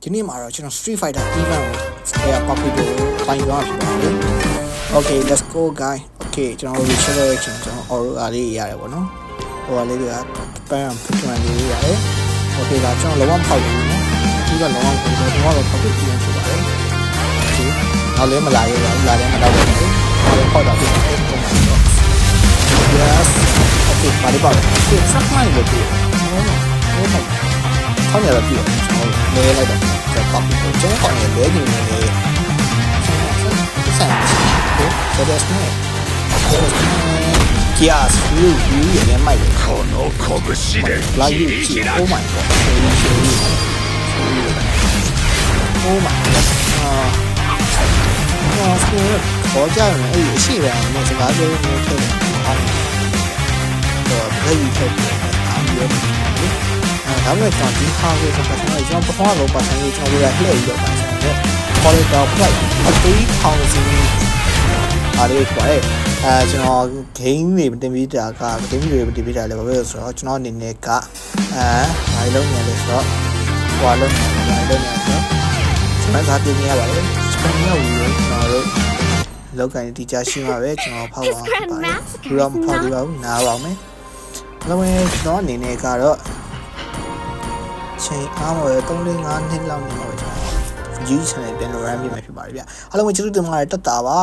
ဒီနေ့မှာတော့ကျွန်တော် Street Fighter event ကို puppy ကိုပိုင်သွားဖြစ်ပါတယ် Okay let's go guy Okay ကျွန်တော် restoration ကျွန်တော် aura လေးရတယ်ပေါ့နော်ဟိုလေးတွေကပန်းဖြစ်မှန်လေးရတယ် Okay ဒါကျွန်တော်လုံးဝဖောက်လို့နော်ဒီကလုံးဝဖောက်လို့တော့ဖောက်ပြီးပြန်ဖြစ်ပါတယ် Okay နောက်လည်းမလာရဘူးလာလည်းမတော့ဘူးဟောတော့ဖောက်တာဖြစ်တယ် Yes Okay ပါလိပါOkay စက်မှန်လို့ပြောထောင်းရတော့ပြောလဲလိုက်တော့ကျွန်တော် puppy ကိုကျွန်တော်လည်းလဲနေနေလေဆက်ဆိုတော့ Yes, you again, my like you, oh my god, oh my god, có cha này, ấy, xí vậy, mà sẽ nói cho nó thêm, rồi cái gì thêm, ăn nhiều, tháng này còn tiếng khao rồi, xong rồi này cho nó rồi, bạn này cho người lấy được bạn này, có được đâu, vậy, một tí khao gì, đây quậy. ကျွန်တော် game တွေတင်ပြီးတာက game တွေတင်ပြီးတာလည်းဘာပဲဆိုတော့ကျွန်တော်အနေနဲ့ကဘာလုံးနေလဲဆိုတော့ဟွာလုံးနေဆိုတော့ကျွန်တော်သာတင်နေရပါတယ်ကျွန်တော်ရောက်ပြီးကျွန်တော်တို့လောက်ကန်တီချာရှင်းပါပဲကျွန်တော်ဖောက်ပါပါတယ်ဘူးတော့မဖောက်သေးပါဘူးနားပါမယ်လုံးဝင်ကျွန်တော်အနေနဲ့ကတော့ချိန်အားမလို့3-5နှစ်လောက်နေတော့ကျွန်တော် view channel ပြန်လို့ run ပြမှာဖြစ်ပါတယ်ဗျအားလုံးကျေးဇူးတင်ပါတယ်တက်တာပါ